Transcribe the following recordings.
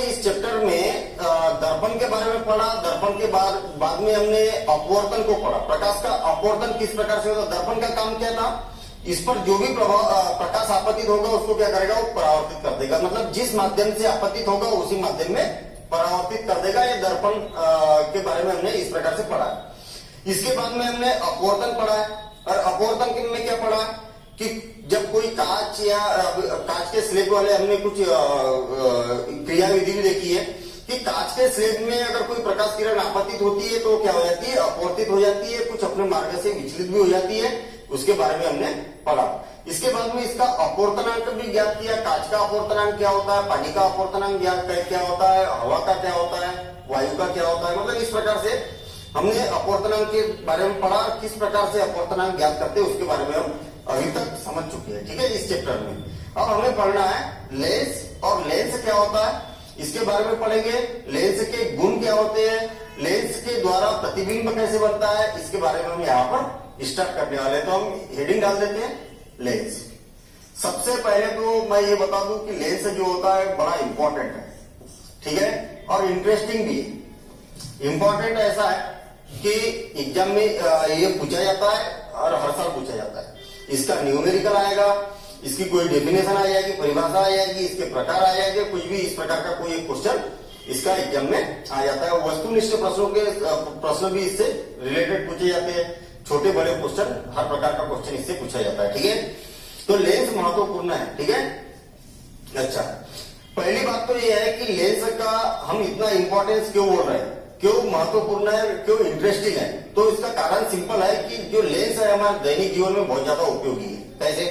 इस चैप्टर में दर्पण के बारे में पढ़ा। दर्पण के बाद में हमने अपवर्तन को पढ़ा। प्रकाश का अपवर्तन किस प्रकार से होता, दर्पण का काम क्या था, इस पर जो भी प्रकाश आपतित होगा उसको क्या करेगा, वो परावर्तित कर देगा। मतलब जिस माध्यम से आपतित होगा उसी माध्यम में परावर्तित कर देगा। ये दर्पण के बारे में हमने इस प्रकार से पढ़ा। इसके बाद में हमने अपवर्तन पढ़ा है। और अपवर्तन में क्या पढ़ा कि जब कोई कांच या कांच के स्लेब वाले हमने कुछ क्रियाविधि भी देखी है कि कांच के स्लेब में अगर कोई प्रकाश किरण आपतित होती है तो क्या हो जाती है, अपवर्तित हो जाती है, कुछ अपने मार्ग से विचलित भी हो जाती है। उसके बारे में हमने पढ़ा। इसके बाद में इसका अपवर्तनांक भी ज्ञात किया। कांच का अपवर्तनांक क्या होता है, पानी का अपवर्तनांक ज्ञात क्या होता है, हवा का क्या होता है, वायु का क्या होता है। मतलब इस प्रकार से हमने अपवर्तनांक के बारे में पढ़ा। किस प्रकार से अपवर्तनांक ज्ञात करते हैं उसके बारे में हम अभी तक समझ चुके हैं। ठीक है, इस चैप्टर में अब हमें पढ़ना है लेंस। और लेंस क्या होता है इसके बारे में पढ़ेंगे। लेंस के गुण क्या होते हैं, लेंस के द्वारा प्रतिबिंब कैसे बनता है, इसके बारे में हम यहाँ पर स्टार्ट करने वाले हैं। तो हम हेडिंग डाल देते हैं लेंस। सबसे पहले तो मैं ये बता दूं कि लेंस जो होता है बड़ा इंपॉर्टेंट है, ठीक है, और इंटरेस्टिंग भी है। इंपॉर्टेंट ऐसा है कि एग्जाम में ये पूछा जाता है और हर साल पूछा जाता है। इसका न्यूमेरिकल आएगा, इसकी कोई डेफिनेशन आ जाएगी, परिभाषा आ जाएगी, इसके प्रकार आ जाएंगे, कुछ भी इस प्रकार का कोई एक क्वेश्चन इसका एग्जाम में आ जाता है। वस्तुनिष्ठ प्रश्नों के प्रश्न भी इससे रिलेटेड पूछे जाते हैं। छोटे बड़े क्वेश्चन, हर प्रकार का क्वेश्चन इससे पूछा जाता है। ठीक है, तो लेंस महत्वपूर्ण है। ठीक है, अच्छा, पहली बात तो यह है कि लेंस का हम इतना इंपॉर्टेंस क्यों बोल रहे हैं, क्यों महत्वपूर्ण है, क्यों इंटरेस्टिंग है। तो इसका कारण सिंपल है कि जो लेंस है हमारे दैनिक जीवन में बहुत ज्यादा उपयोगी है। कैसे,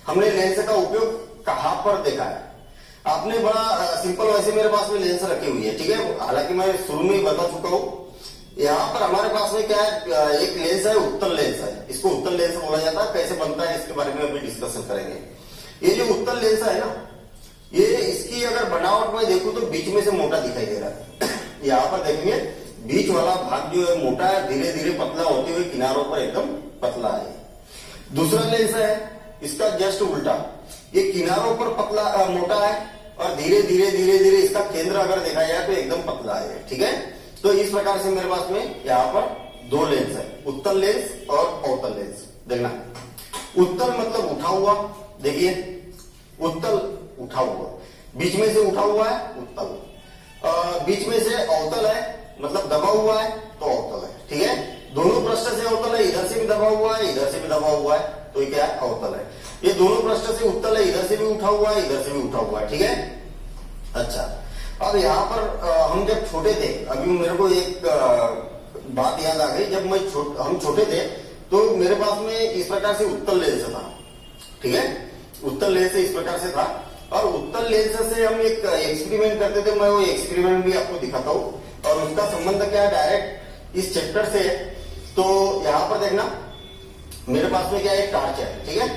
हमने लेंस का उपयोग कहां पर देखा है, आपने बड़ा सिंपल, वैसे मेरे पास में लेंस रखी हुई है। ठीक है, हालांकि मैं शुरू में ही बता चुका हूं। यहाँ पर हमारे पास में क्या है, एक लेंस है, उत्तल लेंस है। इसको उत्तल लेंस बोला जाता है। कैसे बनता है इसके बारे में अभी डिस्कशन करेंगे। ये जो उत्तल लेंस है ना, ये इसकी अगर बनावट में देखूं तो बीच में से मोटा दिखाई दे रहा है। यहाँ पर देखेंगे बीच वाला भाग जो है मोटा है, धीरे धीरे पतला होते हुए किनारों पर एकदम पतला है। दूसरा लेंस है इसका जस्ट उल्टा, ये किनारों पर पतला मोटा है और धीरे धीरे धीरे धीरे इसका केंद्र अगर देखा जाए तो एकदम पतला है। ठीक है, तो इस प्रकार से मेरे पास में यहाँ पर दो लेंस है, उत्तल लेंस और अवतल लेंस। देखना, उत्तल मतलब उठा हुआ, देखिए उत्तल उठा हुआ, बीच में से उठा हुआ है उत्तल, बीच में से अवतल है मतलब दबा हुआ है तो अवतल है। ठीक है, दोनों पृष्ठ से अवतल है, इधर से भी दबा हुआ है, इधर से भी दबा हुआ है, तो ये क्या है, अवतल है। ये दोनों पृष्ठ से उत्तल है, इधर से भी उठा हुआ है, इधर से भी उठा हुआ है। ठीक है, अच्छा, अब यहाँ पर हम जब छोटे थे, अभी मेरे को एक बात याद आ गई। जब हम छोटे थे तो मेरे पास में इस प्रकार से उत्तल लेंस था। ठीक है, उत्तल लेंस इस प्रकार से था और उत्तल लेंस से हम एक एक्सपेरिमेंट करते थे। मैं वो एक्सपेरिमेंट भी आपको दिखाता हूँ और उसका संबंध क्या है डायरेक्ट इस चैप्टर से। तो यहाँ पर देखना, मेरे पास में क्या है, टार्च है। ठीक है,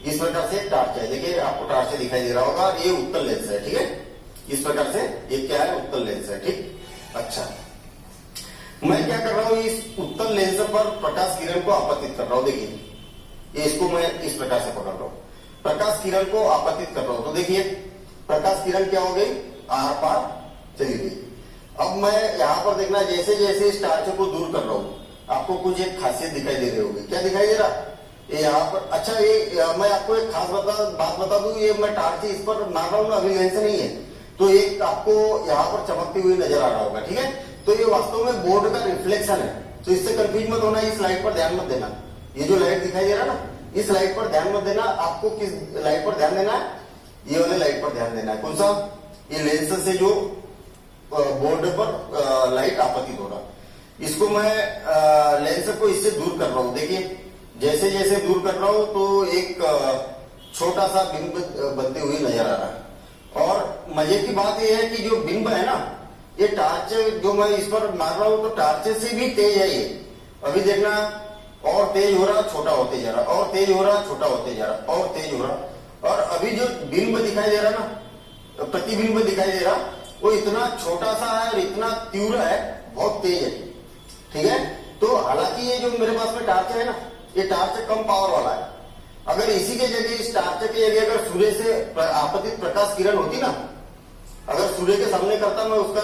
इस प्रकार से टार्च है, देखिए आपको टार्च से दिखाई दे रहा होगा। ये उत्तल लेंस है। ठीक है, इस प्रकार से ये क्या है, उत्तल लेंस है। ठीक, अच्छा, मैं क्या कर रहा हूं, इस उत्तल लेंस पर प्रकाश किरण को आपतित कर रहा हूं। देखिए, ये इसको मैं इस प्रकार से पकड़ रहा हूं, प्रकाश किरण को आपतित कर रहा हूं। तो देखिए प्रकाश किरण क्या हो गई, आर पार चली गई। अब मैं यहाँ पर देखना, जैसे जैसे इस टार्च को दूर कर रहा हूं आपको कुछ एक खासियत दिखाई दे रही होगी। क्या दिखाई दे रहा, ये यहाँ पर, अच्छा ये मैं आपको एक खास बात बता दूं, ये मैं टार्च इस पर मार रहा हूँ ना, अभी लेंस नहीं है, तो एक आपको यहाँ पर चमकती हुई नजर आ रहा होगा। ठीक है, तो ये वास्तव में बोर्ड का रिफ्लेक्शन है, तो इससे कंफ्यूज मत होना। इस लाइट पर ध्यान मत देना, ये जो लाइट दिखाई दे रहा ना, इस लाइट पर ध्यान मत देना। आपको किस लाइट पर ध्यान देना है, ये वाले लाइट पर ध्यान देना है। कौन सा, ये लेंस से जो बोर्ड पर लाइट आपतित हो रहा, इसको मैं लेंस को इससे दूर कर रहा हूं। देखिए जैसे जैसे दूर कर रहा हूं तो एक छोटा सा बिंब बनते हुए नजर आ रहा है। और मजे की बात यह है कि जो बिंब है ना, ये टार्च जो मैं इस पर मार रहा हूं तो टार्च से भी तेज है ये। अभी देखना, और तेज हो रहा, छोटा होते जा रहा, और तेज हो रहा, छोटा होते जा रहा, और तेज हो रहा। और अभी जो बिंब दिखाई दे रहा ना, प्रतिबिंब दिखाई दे रहा, वो इतना छोटा सा है और इतना तीव्र है, बहुत तेज है। ठीक है, तो हालांकि ये जो मेरे पास में टार्च है ना, ये टार्च कम पावर वाला है। अगर इसी के जगह, इस टार्च की जगह अगर सूर्य से आपतित प्रकाश किरण होती ना, अगर सूर्य के सामने करता मैं उसका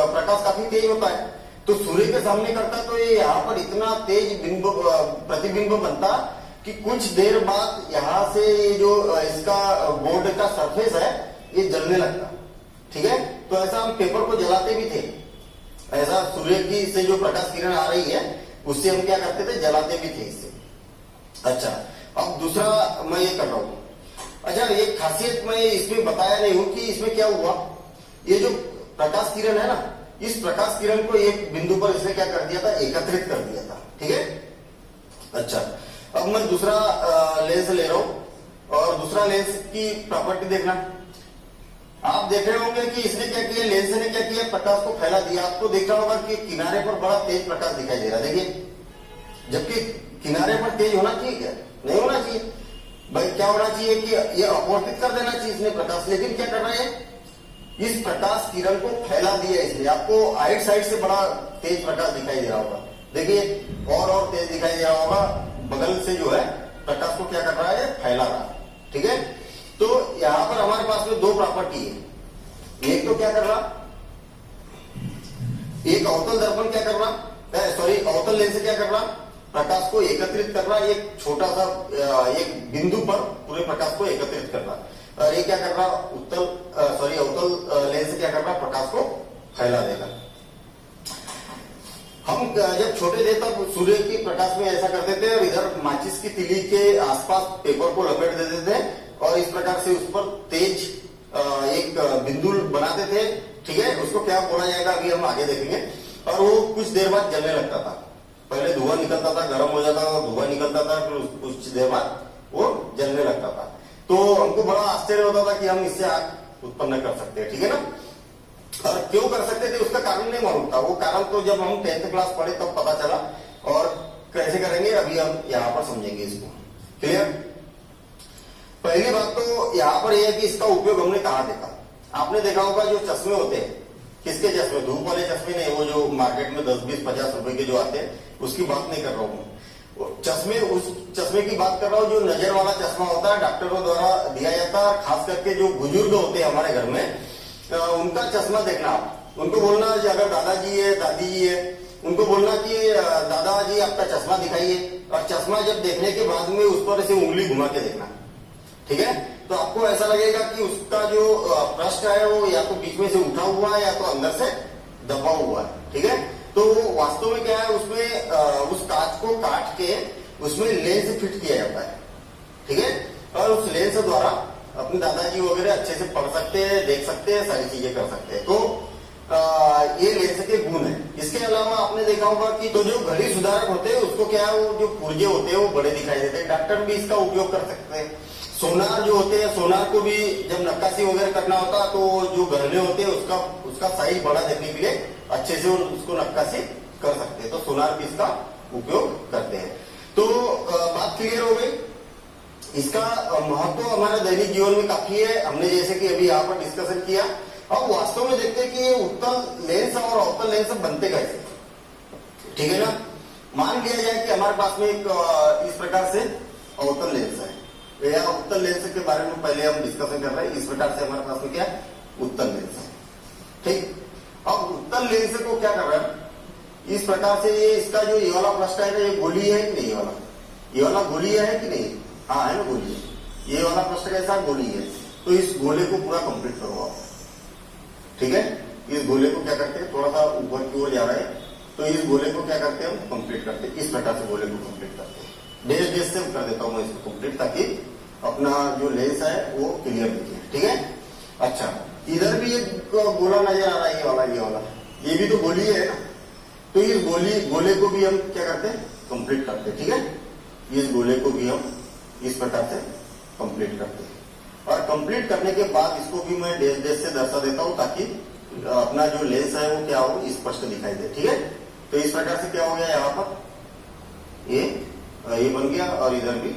प्रकाश काफी तेज होता है, तो सूर्य के सामने करता तो ये यहाँ पर इतना तेज बिंब प्रतिबिंब बनता कि कुछ देर बाद यहाँ से ये जो इसका बोर्ड का सरफेस है ये जलने लगता। ठीक है, तो ऐसा हम पेपर को जलाते भी थे, ऐसा सूर्य की से जो प्रकाश किरण आ रही है उससे हम क्या करते थे, जलाते भी थे इससे। अच्छा, अब दूसरा मैं ये कर रहा हूं। अच्छा, एक खासियत मैं इसमें बताया नहीं हूं कि इसमें क्या हुआ, ये जो प्रकाश किरण है ना, इस प्रकाश किरण को एक बिंदु पर इसने क्या कर दिया था, एकत्रित कर दिया था। ठीक है, अच्छा, अब मैं दूसरा लेंस ले रहा हूं और दूसरा लेंस की प्रॉपर्टी देखना। आप देख रहे होंगे कि इसने क्या किया, लेंस ने क्या किया, प्रकाश को फैला दिया। आपको देख रहा होगा कि किनारे पर बड़ा तेज प्रकाश दिखाई दे रहा है, देखिए, जबकि किनारे पर तेज होना चाहिए क्या, नहीं होना चाहिए भाई। क्या होना चाहिए कि ये अपवर्तित कर देना चाहिए इसने प्रकाश, लेकिन क्या कर रहा है, इस प्रकाश किरण को फैला दिया इसलिए। आपको आइट साइड से बड़ा तेज प्रकाश दिखाई दे रहा होगा, देखिए, और तेज दिखाई दे रहा होगा, बगल से जो है प्रकाश को क्या कर रहा है, फैला रहा है। ठीक है, तो यहां पर हमारे पास में दो प्रॉपर्टी है। एक तो क्या कर रहा, एक अवतल दर्पण क्या कर रहा, सॉरी अवतल लेंस क्या कर रहा, प्रकाश को एकत्रित कर रहा, एक छोटा सा एक बिंदु पर पूरे प्रकाश को एकत्रित कर रहा। और ये क्या कर रहा, अवतल लेंस क्या कर रहा, प्रकाश को फैला देगा। हम जब छोटे थे तब सूर्य की प्रकाश में ऐसा करते थे और इधर माचिस की तिली के आसपास पेपर को लपेट देते थे और इस प्रकार से उस पर तेज एक बिंदु बनाते थे। ठीक है, उसको क्या बोला जाएगा अभी हम आगे देखेंगे। और वो कुछ देर बाद जलने लगता था, पहले धुआं निकलता था, गर्म हो जाता था, धुआं निकलता था, फिर कुछ देर बाद वो जलने लगता था। तो हमको बड़ा आश्चर्य होता था कि हम इससे आग उत्पन्न कर सकते हैं। ठीक है ना, और क्यों कर सकते थे उसका कारण नहीं मालूम था। वो कारण तो जब हम 10th क्लास पढ़े तब पता चला, और कैसे करेंगे अभी हम यहाँ पर समझेंगे इसको। क्लियर, पहली बात तो यहाँ पर यह है कि इसका उपयोग हमने कहाँ देखा। आपने देखा होगा जो चश्मे होते हैं, किसके चश्मे, धूप वाले चश्मे नहीं, वो जो मार्केट में 10, 20, 50 रुपए के जो आते हैं उसकी बात नहीं कर रहा हूँ। चश्मे, उस चश्मे की बात कर रहा हूँ जो नजर वाला चश्मा होता है, डॉक्टरों द्वारा दिया जाता है। खास करके जो बुजुर्ग होते हैं हमारे घर में, उनका चश्मा देखना, उनको बोलना, अगर दादाजी है, दादी जी है, उनको बोलना कि दादाजी आपका चश्मा दिखाइए, और चश्मा जब देखने के बाद में उस पर ऐसे उंगली घुमा के देखना। ठीक है, तो आपको ऐसा लगेगा कि उसका जो पृष्ठ है वो या तो बीच में से उठा हुआ है या तो अंदर से दबा हुआ है। ठीक है, तो वो वास्तव में क्या है, उसमें उस कांच को काट के उसमें लेंस फिट किया जाता है। ठीक है, और उस लेंस द्वारा अपने दादाजी वगैरह अच्छे से पढ़ सकते हैं, देख सकते हैं, सारी चीजें कर सकते हैं। तो ये लेंस के गुण है। इसके अलावा आपने देखा होगा कि तो जो घड़ी सुधारक होते हैं उसको क्या है, वो जो पुर्जे होते हैं वो बड़े दिखाई देते हैं। डॉक्टर भी इसका उपयोग कर सकते हैं। सोनार जो होते हैं, सोनार को भी जब नक्काशी वगैरह करना होता है तो जो गहने होते हैं उसका साइज बड़ा देखने के लिए अच्छे से उसको नक्काशी कर सकते हैं। तो सोनार भी इसका उपयोग करते हैं। तो बात क्लियर हो गई। इसका महत्व हमारे दैनिक जीवन में काफी है, हमने जैसे कि अभी यहाँ पर डिस्कशन किया। अब वास्तव में देखते हैं कि ये उत्तल लेंस और अवतल लेंस बनते कैसे। ठीक है ना, मान लिया जाए कि हमारे पास में एक इस प्रकार से अवतल लेंस है, या उत्तल लेंस के बारे में पहले हम डिस्कशन कर रहे हैं। इस प्रकार से हमारे पास में क्या उत्तल लेंस है। ठीक, अब उत्तल लेंस को क्या कर रहा है, इस प्रकार से ये इसका जो ये वाला पृष्ठ है, ये गोली है कि नहीं, ये वाला गोली है कि नहीं, हाँ है ना, गोली है। ये वाला पृष्ठ कैसा गोली है, तो इस गोले को पूरा कंप्लीट करो आप। ठीक है, इस गोले को क्या करते हैं, थोड़ा सा ऊपर की ओर जा रहा है, तो इस गोले को क्या करते हैं हम, कंप्लीट करते हैं। इस प्रकार से गोले को कंप्लीट करते हैं। डेस डेस से कर देता हूं मैं इसको कंप्लीट, ताकि अपना जो लेंस है वो क्लियर दिखे। ठीक है, अच्छा, इधर भी एक गोला नजर आ रहा है, ये भी तो गोली है ना। तो इस गोले को भी हम क्या करते हैं, कंप्लीट करते हैं। ठीक है, इस गोले को भी हम इस प्रकार से कंप्लीट करते हैं। और कंप्लीट करने के बाद इसको भी मैं डेस डेस से दर्शा देता हूं, ताकि अपना जो लेंस है वो क्या हो, स्पष्ट दिखाई दे। ठीक है, तो इस प्रकार से क्या हो गया, यहाँ पर ये बन गया, और इधर भी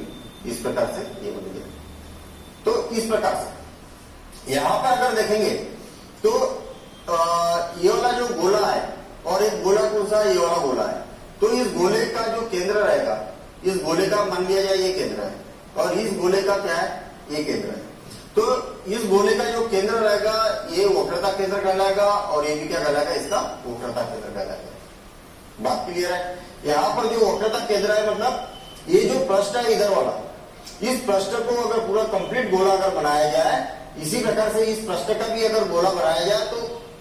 इस प्रकार से ये बन गया। तो इस प्रकार से यहां पर अगर देखेंगे तो ये वाला जो गोला है, और एक गोला कौन सा, ये वाला गोला है। तो इस गोले का जो केंद्र रहेगा, इस गोले का मान लिया जाए ये केंद्र है, और इस गोले का क्या है, ये केंद्र है। तो इस गोले का जो केंद्र रहेगा ये वक्रता केंद्र कहलाएगा और ये भी क्या कहलाएगा, इसका वक्रता केंद्र कहलाएगा। बात क्लियर है। यहाँ पर जो वक्रता केंद्र है मतलब ये जो पृष्ठ है इधर वाला, इस पृष्ठ को अगर पूरा कंप्लीट गोला अगर बनाया जाए, इसी प्रकार से इस पृष्ठ का भी अगर गोला बनाया जाए, तो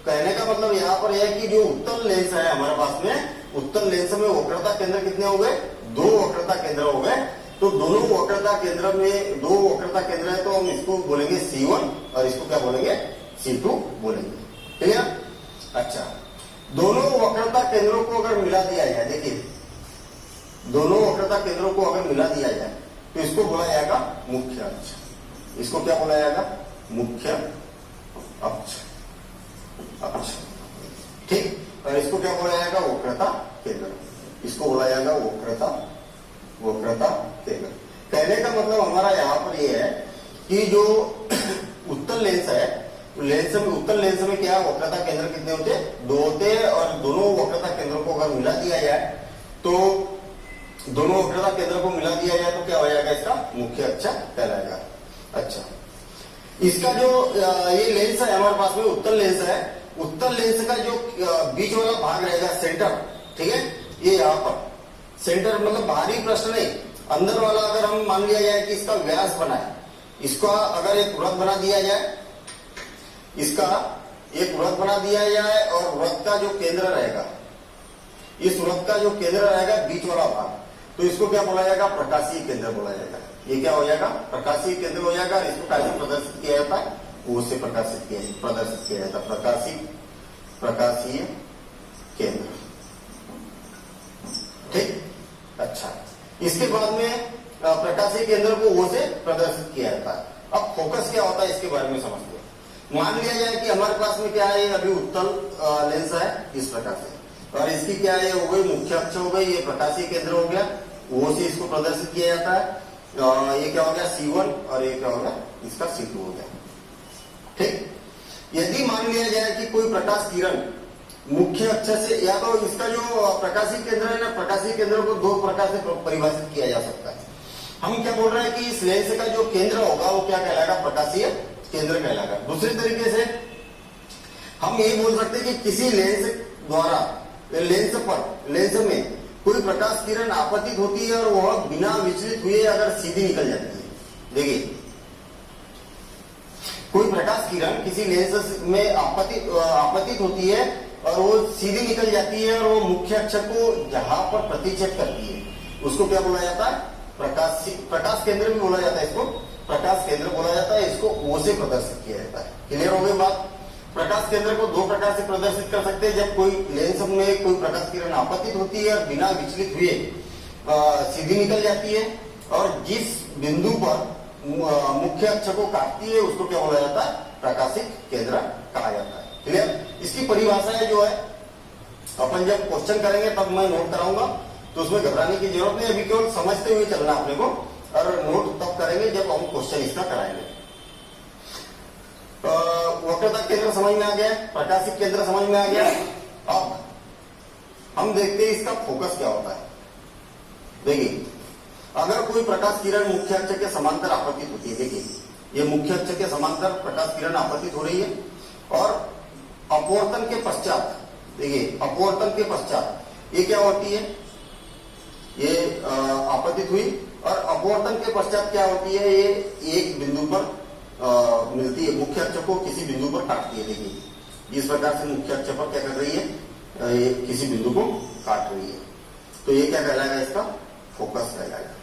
कहने का मतलब यहाँ पर यह है कि जो उत्तल लेंस है हमारे पास में, उत्तल लेंस में वक्रता केंद्र कितने हो गए, 2 वक्रता केंद्र हो गए। तो दोनों वक्रता केंद्र में 2 वक्रता केंद्र है, तो हम इसको बोलेंगे C1 और इसको क्या बोलेंगे, C2 बोलेंगे। क्लियर। अच्छा, दोनों वक्रता केंद्रों को अगर मिला दिया जाए, देखिए दोनों वक्रता केंद्रों को अगर मिला दिया जाए तो इसको बोला जाएगा मुख्य अक्ष। इसको क्या बोला जाएगा, मुख्य अक्ष। ठीक। और इसको क्या बोला जाएगा, वक्रता केंद्र। इसको बोला जाएगा वक्रता केंद्र। कहने का मतलब हमारा यहाँ पर ये है कि जो उत्तल लेंस है, लेंस में, उत्तल लेंस में क्या वक्रता केंद्र कितने होते हैं, 2 होते हैं। और दोनों वक्रता केंद्रों को अगर मिला दिया जाए, तो दोनों वक्रता केंद्र को मिला दिया जाए तो क्या हो जाएगा, इसका मुख्य अक्ष कहलाएगा। अच्छा, इसका जो ये लेंस है हमारे पास में, उत्तल लेंस है, उत्तल लेंस का जो बीच वाला भाग रहेगा, सेंटर, ठीक है, ये यहाँ पर सेंटर मतलब बाहरी पृष्ठ नहीं, अंदर वाला अगर हम मान लिया जाए कि इसका व्यास बनाए, इसका अगर एक वृत्त बना दिया जाए, इसका एक वृत्त बना दिया जाए और वृत्त का जो केंद्र रहेगा, इस वृत्त का जो केंद्र रहेगा बीच वाला भाग, तो इसको क्या बोला जाएगा, प्रकाशीय केंद्र बोला जाएगा। ये क्या हो जाएगा, प्रकाशीय केंद्र हो जाएगा। इसको कैसे प्रदर्शित किया जाता है, वो से प्रदर्शित किया जाता है, प्रकाशीय केंद्र। ठीक। अच्छा, इसके बाद में प्रकाशीय केंद्र को वो से प्रदर्शित किया जाता है। अब फोकस क्या होता है इसके बारे में समझते हैं। मान लिया जाए कि हमारे पास में क्या है, अभी उत्तल लेंस है इस प्रकार से, और इसकी क्या है, हो गई मुख्य अक्ष हो गई, ये प्रकाशीय केंद्र हो गया, वो से इसको प्रदर्शित किया जाता है। ये क्या हो गया, C1 और ये क्या हो गया, इसका C2 हो गया। ठीक। यदि मान लिया जाए कि कोई प्रकाश किरण मुख्य अक्ष से, या तो इसका जो प्रकाशीय केंद्र है ना, प्रकाशीय केंद्र को 2 प्रकार से परिभाषित किया जा सकता है। हम क्या बोल रहे हैं कि इस लेंस का जो केंद्र होगा वो क्या कहलाएगा, प्रकाशीय केंद्र कहलाएगा। दूसरे तरीके से हम ये बोल सकते हैं कि किसी लेंस द्वारा, लेंस में कोई प्रकाश किरण आपतित होती है और वह बिना विचलित हुए अगर सीधी निकल जाती है। देखिए, कोई प्रकाश किरण किसी लेंस में आपतित होती है और वो सीधी निकल जाती है और वो मुख्य अक्ष को जहां पर प्रतिच्छेद करती है, उसको क्या बोला जाता है, प्रकाश केंद्र भी बोला जाता है। इसको प्रकाश केंद्र बोला जाता है। इसको वो से प्रदर्शित किया जाता है। क्लियर हो गई बात। प्रकाश केंद्र को 2 प्रकार से प्रदर्शित कर सकते हैं। जब कोई लेंस में कोई प्रकाश किरण आपतित होती है और बिना विचलित हुए सीधी निकल जाती है, और जिस बिंदु पर मुख्य अक्ष को काटती है उसको क्या बोला जाता है, प्रकाशित केंद्र कहा जाता है। क्लियर। इसकी परिभाषाएं जो है अपन जब क्वेश्चन करेंगे तब मैं नोट कराऊंगा, तो उसमें घबराने की जरूरत नहीं। अभी केवल समझते हुए चलना अपने को, और नोट तब करेंगे जब हम क्वेश्चन इसका कराएंगे। वक्रता केंद्र समझ में आ गया, प्रकाशित केंद्र समझ में आ गया। अब हम देखते हैं इसका फोकस क्या होता है। देखिए, अगर कोई प्रकाश किरण मुख्य अक्ष के समांतर आपतित होती है, देखिए ये मुख्य अक्ष के समांतर प्रकाश किरण आपतित हो रही है, और अपवर्तन के पश्चात, देखिए अपवर्तन के पश्चात ये क्या होती है, ये आपतित हुई, और अपवर्तन के पश्चात क्या होती है, ये एक बिंदु पर मिलती है, मुख्य अक्ष को किसी बिंदु पर काटती है। देखिए इस प्रकार से मुख्य अक्ष पर क्या कर रही है, ये किसी बिंदु को काट रही है, तो ये क्या कहलाएगा, इसका फोकस कहलाएगा।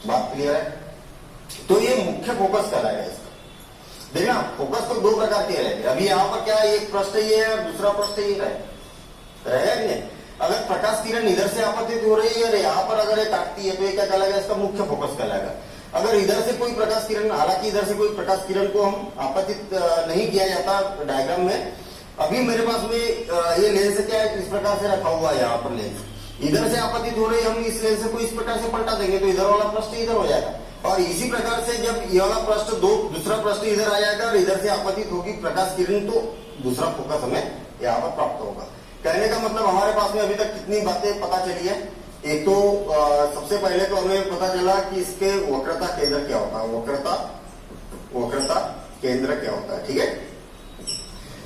बात क्लियर है। तो ये मुख्य फोकस कहलाएगा इसका। देखना, फोकस तो 2 प्रकार के रहेंगे। अभी यहाँ पर क्या है, एक पृष्ठ ये है और दूसरा पृष्ठ ये रहेगा कि नहीं। अगर प्रकाश किरण इधर से आपतित हो रही है और यहाँ पर अगर ये काटती है तो ये क्या कहलाएगा, इसका मुख्य फोकस कहलाएगा। अगर इधर से कोई प्रकाश किरण, हालांकि इधर से कोई प्रकाश किरण को हम आपतित नहीं किया जाता डायग्राम में। अभी मेरे पास में ये लेंस क्या है, इस प्रकार से रखा हुआ है, यहाँ पर लेंस इधर से आपतित हो रही है, हम इस लेंस को इस प्रकार से पलटा देंगे तो इधर वाला पृष्ठ इधर हो जाएगा, और इसी प्रकार से जब ये वाला पृष्ठ दूसरा पृष्ठ इधर आ जाएगा और इधर से आपतित होगी प्रकाश किरण, तो दूसरा फोकस हमें यहाँ पर प्राप्त होगा। कहने का मतलब हमारे पास में अभी तक कितनी बातें पता चली है। एक तो सबसे पहले तो हमें पता चला कि इसके वक्रता केंद्र क्या होता है, वक्रता केंद्र क्या होता है, ठीक है।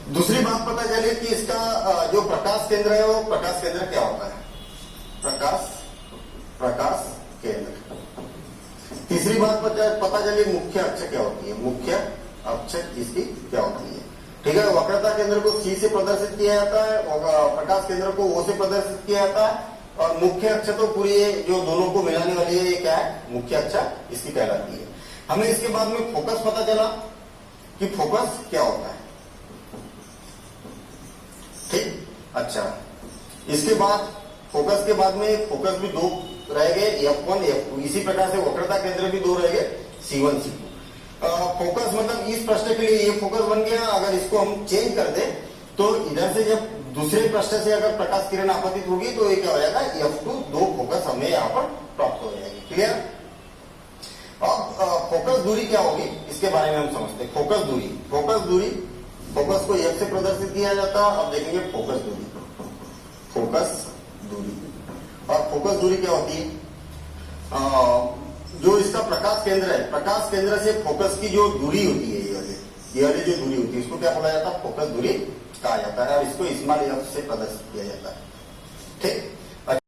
दूसरी बात पता चली कि इसका जो प्रकाश केंद्र है वो प्रकाश केंद्र क्या होता है, प्रकाश केंद्र। तीसरी बात पता चली मुख्य अक्ष क्या होती है, मुख्य अक्ष इसकी क्या होती है। ठीक है, वक्रता केंद्र को सी से प्रदर्शित किया जाता है और प्रकाश केंद्र को ओ से प्रदर्शित किया जाता है, और मुख्य अक्ष तो पूरी जो दोनों को मिलाने वाली है ये क्या है, मुख्य अक्ष इसकी कहलाती है। हमें इसके बाद में फोकस पता चला कि फोकस क्या होता है। ठीक, अच्छा, इसके बाद फोकस के बाद में फोकस भी दो रह गए, F1 F2। इसी प्रकार से वक्रता केंद्र भी दो रह गए, C1 C2। फोकस मतलब इस प्रश्न के लिए ये फोकस बन गया। अगर इसको हम चेंज कर दें तो इधर से जब दूसरे प्रश्न से अगर प्रकाश किरण आपतित होगी तो ये क्या हो जाएगा, F2 दो फोकस हमें यहाँ पर प्राप्त हो जाएगी। क्लियर। अब फोकस दूरी क्या होगी इसके बारे में हम समझते हैं। फोकस दूरी, फोकस को F से प्रदर्शित किया जाता है। अब देखेंगे फोकस दूरी, और फोकस दूरी क्या होती है, जो इसका प्रकाश केंद्र है, प्रकाश केंद्र से फोकस की जो दूरी होती है, ये वाली जो दूरी होती है इसको क्या बोला जाता है, फोकस दूरी कहा जाता है, और इसको स्मॉल f से प्रदर्शित किया जाता है। ठीक।